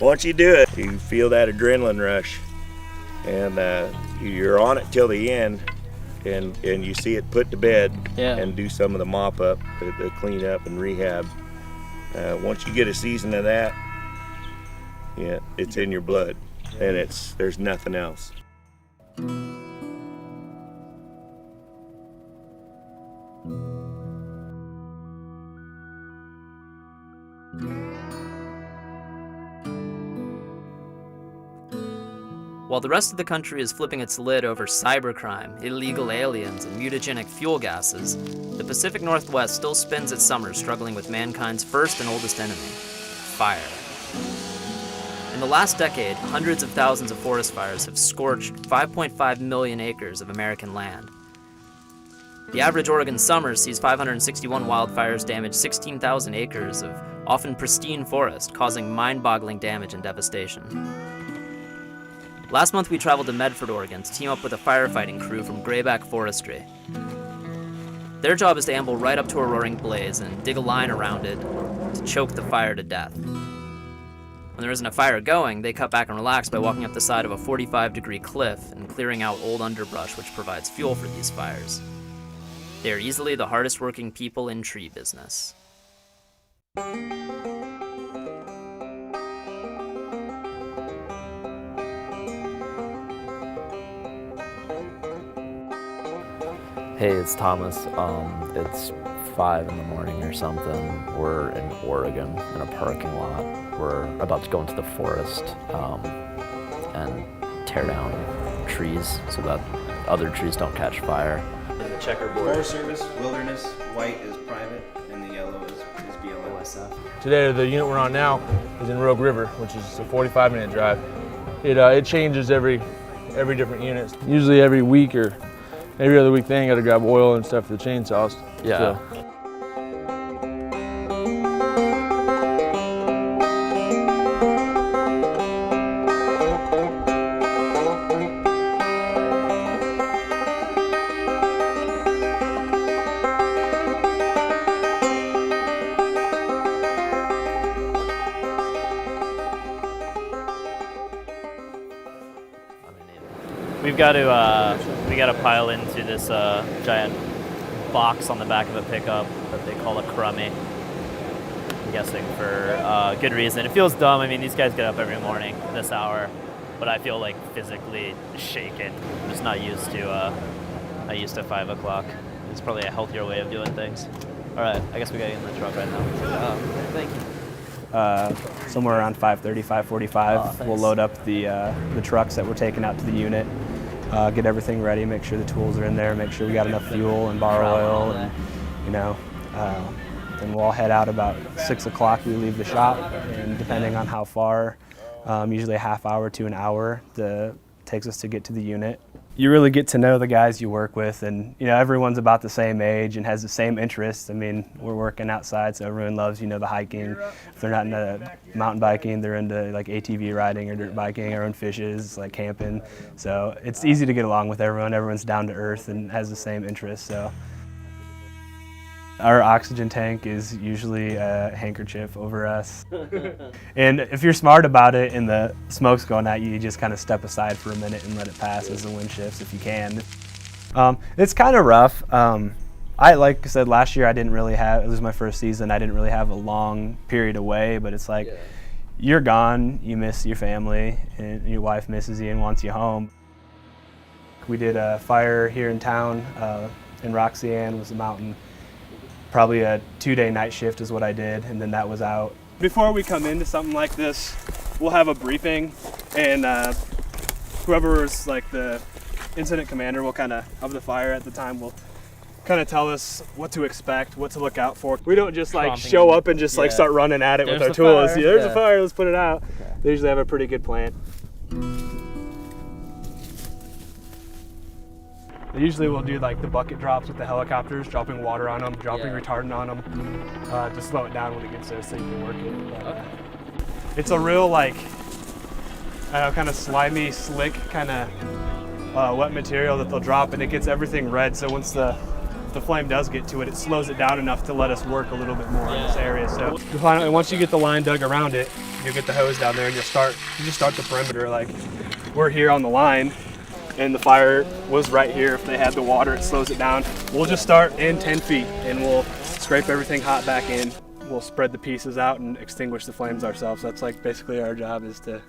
once you do it, you feel that adrenaline rush, and you're on it till the end, and you see it put to bed, and do some of the mop up, the clean up and rehab. Once you get a season of that, yeah, it's in your blood, and there's nothing else. While the rest of the country is flipping its lid over cybercrime, illegal aliens, and mutagenic fuel gases, the Pacific Northwest still spends its summers struggling with mankind's first and oldest enemy, fire. In the last decade, hundreds of thousands of forest fires have scorched 5.5 million acres of American land. The average Oregon summer sees 561 wildfires damage 16,000 acres of often pristine forest, causing mind-boggling damage and devastation. Last month we traveled to Medford, Oregon to team up with a firefighting crew from Grayback Forestry. Their job is to amble right up to a roaring blaze and dig a line around it to choke the fire to death. When there isn't a fire going, they cut back and relax by walking up the side of a 45-degree cliff and clearing out old underbrush which provides fuel for these fires. They are easily the hardest working people in tree business. Hey, it's Thomas. It's 5 in the morning or something. We're in Oregon in a parking lot. We're about to go into the forest and tear down trees so that other trees don't catch fire. The checkerboard. Forest Service, Wilderness, white is private, and the yellow is BLM. Today, the unit we're on now is in Rogue River, which is a 45-minute drive. It changes every different unit. Usually every week or every other week thing, I gotta grab oil and stuff for the chainsaws. Yeah. So. We got to pile into this giant box on the back of a pickup that they call a crummy. I'm guessing for good reason. It feels dumb. I mean, these guys get up every morning this hour, but I feel like physically shaken. I'm just not used to 5 o'clock. It's probably a healthier way of doing things. All right, I guess we got to get in the truck right now. Thank you. Somewhere around 5:30, 5:45, we'll load up the trucks that we're taking out to the unit, get everything ready, make sure the tools are in there, make sure we got enough fuel and bar oil, and then we'll all head out about 6 o'clock. We leave the shop, and depending on how far, usually a half hour to an hour, takes us to get to the unit. You really get to know the guys you work with, and everyone's about the same age and has the same interests. I mean, we're working outside, so everyone loves the hiking. If they're not into mountain biking, they're into like ATV riding or dirt biking, or on fishes, like camping. So it's easy to get along with everyone. Everyone's down to earth and has the same interests. So our oxygen tank is usually a handkerchief over us. And if you're smart about it and the smoke's going at you, you just kind of step aside for a minute and let it pass as the wind shifts if you can. It's kind of rough. Like I said, last year it was my first season, I didn't really have a long period away, but it's like, you're gone, you miss your family, and your wife misses you and wants you home. We did a fire here in town, in Roxanne was a mountain. Probably a 2-day night shift is what I did, and then that was out. Before we come into something like this, we'll have a briefing, and whoever is like the incident commander will of the fire at the time will tell us what to expect, what to look out for. We don't just show up and just start running at it with our tools. There's a fire, let's put it out. Okay. They usually have a pretty good plan. Usually we'll do the bucket drops with the helicopters, dropping water on them, dropping retardant on them, to slow it down when it gets there so you can work it. But, it's a real kind of slimy, slick, wet material that they'll drop, and it gets everything red. So once the if the flame does get to it, it slows it down enough to let us work a little bit more in this area. So finally, once you get the line dug around it, you get the hose down there and you just start the perimeter. Like we're here on the line and the fire was right here. If they had the water, it slows it down. We'll just start in 10 feet and we'll scrape everything hot back in. We'll spread the pieces out and extinguish the flames ourselves. That's like basically our job, is to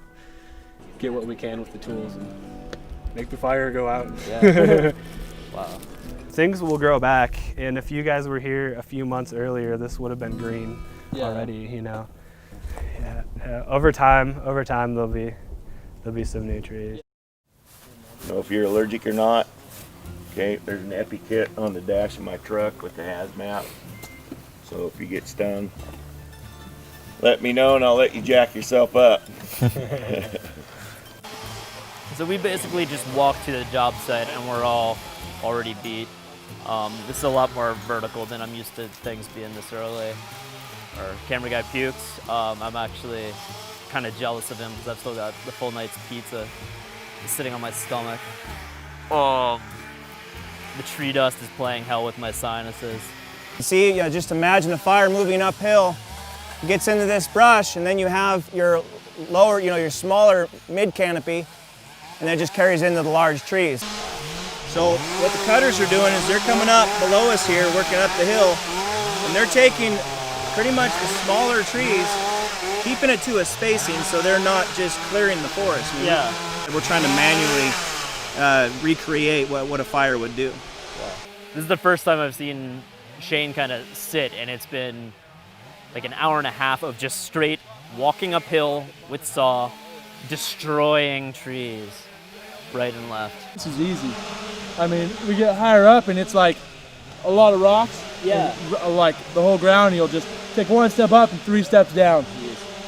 get what we can with the tools and make the fire go out. Yeah. Wow. Things will grow back, and if you guys were here a few months earlier, this would have been green already, you know. Yeah. Over time there'll be some new trees. So if you're allergic or not, okay, there's an Epi kit on the dash of my truck with the hazmat. So if you get stung, let me know and I'll let you jack yourself up. So we basically just walked to the job site and we're all already beat. This is a lot more vertical than I'm used to things being this early. Our camera guy pukes. I'm actually kind of jealous of him because I've still got the full night's pizza sitting on my stomach. The tree dust is playing hell with my sinuses. You see, just imagine a fire moving uphill. It gets into this brush, and then you have your lower, your smaller mid canopy, and that just carries into the large trees. So what the cutters are doing is they're coming up below us here, working up the hill, and they're taking pretty much the smaller trees, keeping it to a spacing so they're not just clearing the forest. Yeah. We're trying to manually recreate what a fire would do. This is the first time I've seen Shane kind of sit, and it's been like an hour and a half of just straight walking uphill with saw, destroying trees right and left. This is easy. I mean, we get higher up and it's like a lot of rocks. Yeah. And, like the whole ground, you'll just take one step up and 3 steps down.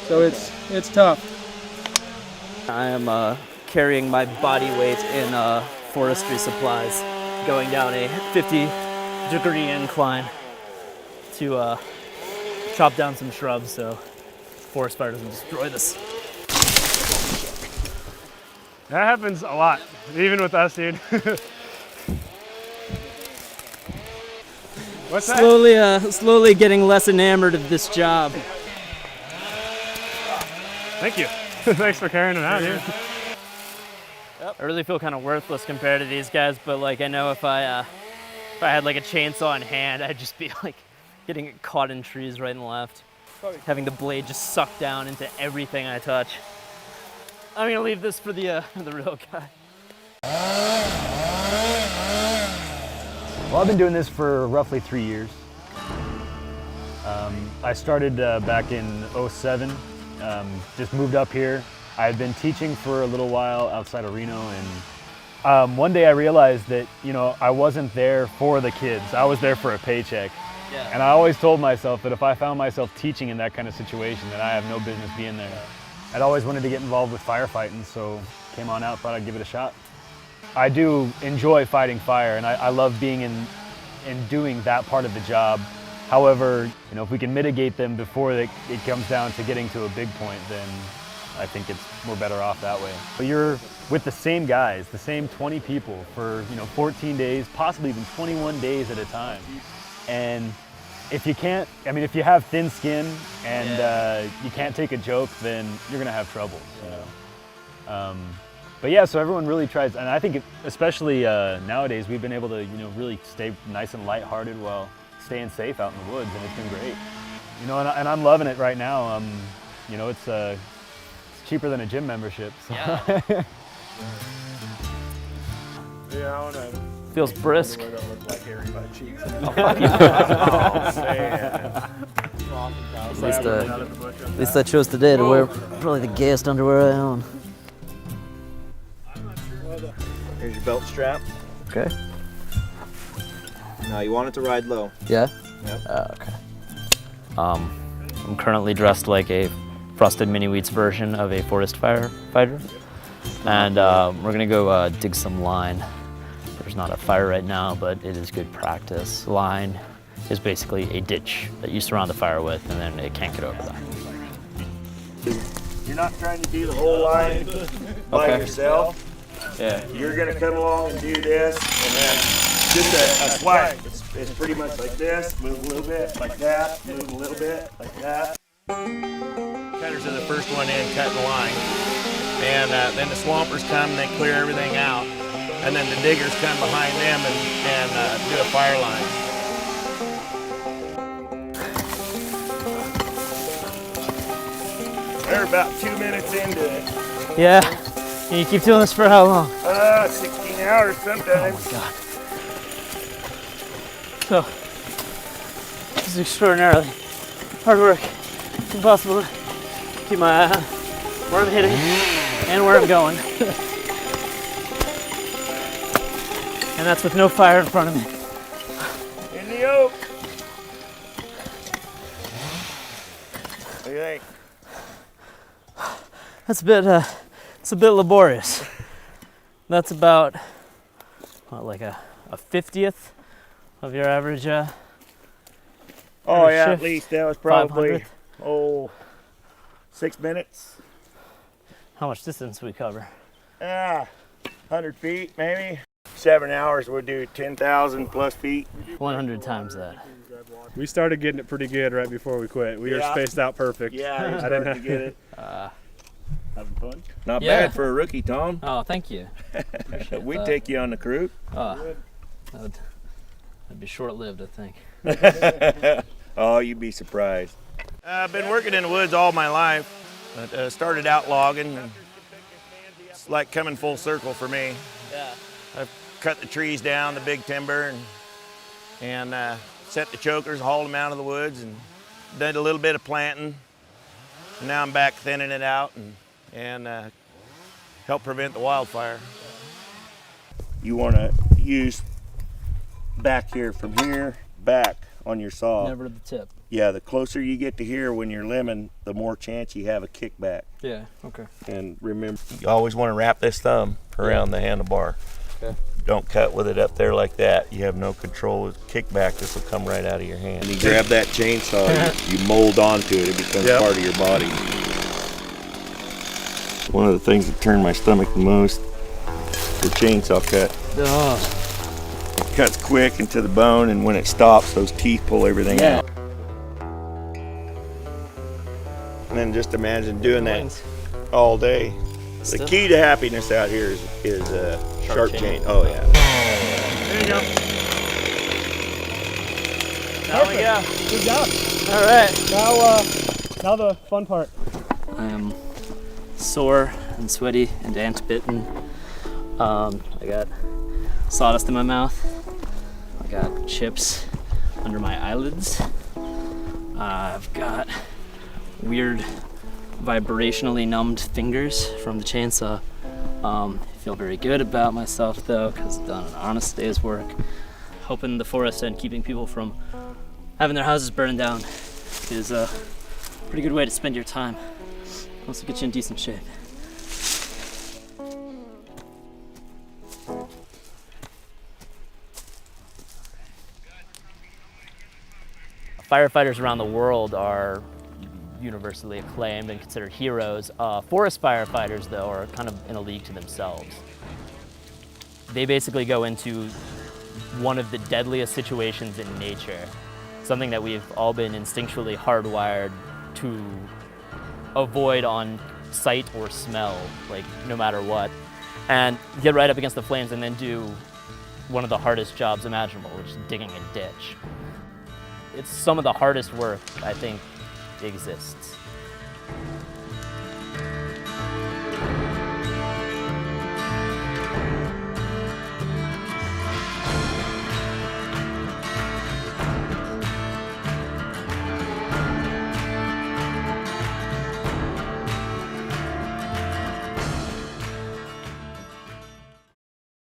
So it's tough. I am carrying my body weight in forestry supplies, going down a 50-degree incline to chop down some shrubs so forest fire doesn't destroy this. That happens a lot, even with us, dude. What's that? Slowly getting less enamored of this job. Thank you. Thanks for carrying it out, dude. I really feel kind of worthless compared to these guys, but like I know if I had like a chainsaw in hand, I'd just be like getting caught in trees right and left, having the blade just suck down into everything I touch. I'm gonna leave this for the real guy. Well, I've been doing this for roughly 3 years. I started back in '07, just moved up here. I had been teaching for a little while outside of Reno, and one day I realized that, I wasn't there for the kids. I was there for a paycheck. Yeah. And I always told myself that if I found myself teaching in that kind of situation, that I have no business being there. I'd always wanted to get involved with firefighting, so came on out, thought I'd give it a shot. I do enjoy fighting fire, and I love being in doing that part of the job. However, if we can mitigate them before it comes down to getting to a big point, then I think we're better off that way. But you're with the same guys, the same 20 people for 14 days, possibly even 21 days at a time. And if you can't, if you have thin skin and you can't take a joke, then you're gonna have trouble, But yeah, so everyone really tries, and I think especially nowadays, we've been able to really stay nice and lighthearted while staying safe out in the woods, and it's been great. And I'm loving it right now. It's cheaper than a gym membership. So. Yeah. Yeah, I wanna. Feels brisk. I don't look like hairy butt cheeks. At least I chose today to wear probably the gayest underwear I own. Here's your belt strap. Okay. Now you want it to ride low. Yeah? Yep. Okay. I'm currently dressed like a Frosted Mini Wheats version of a forest firefighter. And we're gonna go dig some line. There's not a fire right now, but it is good practice. Line is basically a ditch that you surround the fire with, and then it can't get over that. You're not trying to do the whole line by yourself. Yeah. You're gonna come along and do this, and then just a swipe. It's pretty much like this, move a little bit, like that, move a little bit, like that. Cutters are the first one in, cutting the line. And then the swampers come and they clear everything out. And then the diggers come behind them and do a fire line. They're about 2 minutes into it. Yeah. Can you keep doing this for how long? 16 hours sometimes. Oh my God. So, this is extraordinarily hard work. It's impossible to keep my eye on where I'm hitting and where I'm going. And that's with no fire in front of me. In the oak. What do you think? That's a bit laborious. That's about, what, like a 50th of your average Oh yeah, shift? at least that was probably 500th? 6 minutes. How much distance we cover? 100 feet maybe. 7 hours we'll do 10,000 plus feet. 100 times that. We started getting it pretty good right before we quit. We were spaced out perfect. Yeah, you started to get it. Having fun? Not Yeah. bad for a rookie, Tom. Oh, thank you. We'd take you on the crew. That'd be short-lived, I think. Oh, you'd be surprised. I've been working in the woods all my life. Started out logging. And it's like coming full circle for me. Yeah. I've cut the trees down, the big timber, and set the chokers, hauled them out of the woods, and did a little bit of planting. And now I'm back thinning it out and help prevent the wildfire. You want to use back here from here back on your saw. Never the tip. Yeah, the closer you get to here when you're limbing, the more chance you have a kickback. Yeah, okay. And remember, you always want to wrap this thumb around the handlebar. Okay. Don't cut with it up there like that. You have no control. With kickback, this will come right out of your hand. And you grab that chainsaw, you mold onto it. It becomes part of your body. One of the things that turned my stomach the most, the chainsaw cut. Oh. It cuts quick into the bone, and when it stops, those teeth pull everything out. And then just imagine doing that all day. The key to happiness out here is sharp chain. Oh yeah. There you go. Now we go. Good job. All right. Now the fun part. I am sore and sweaty and ant bitten. I got sawdust in my mouth. I got chips under my eyelids. I've got weird vibrationally numbed fingers from the chainsaw. I feel very good about myself though, because I've done an honest day's work. Helping the forest and keeping people from having their houses burned down is a pretty good way to spend your time. Also get you in decent shape. Firefighters around the world are universally acclaimed and considered heroes. Forest firefighters, though, are kind of in a league to themselves. They basically go into one of the deadliest situations in nature, something that we've all been instinctually hardwired to avoid on sight or smell, like no matter what, and get right up against the flames and then do one of the hardest jobs imaginable, which is digging a ditch. It's some of the hardest work I think exists.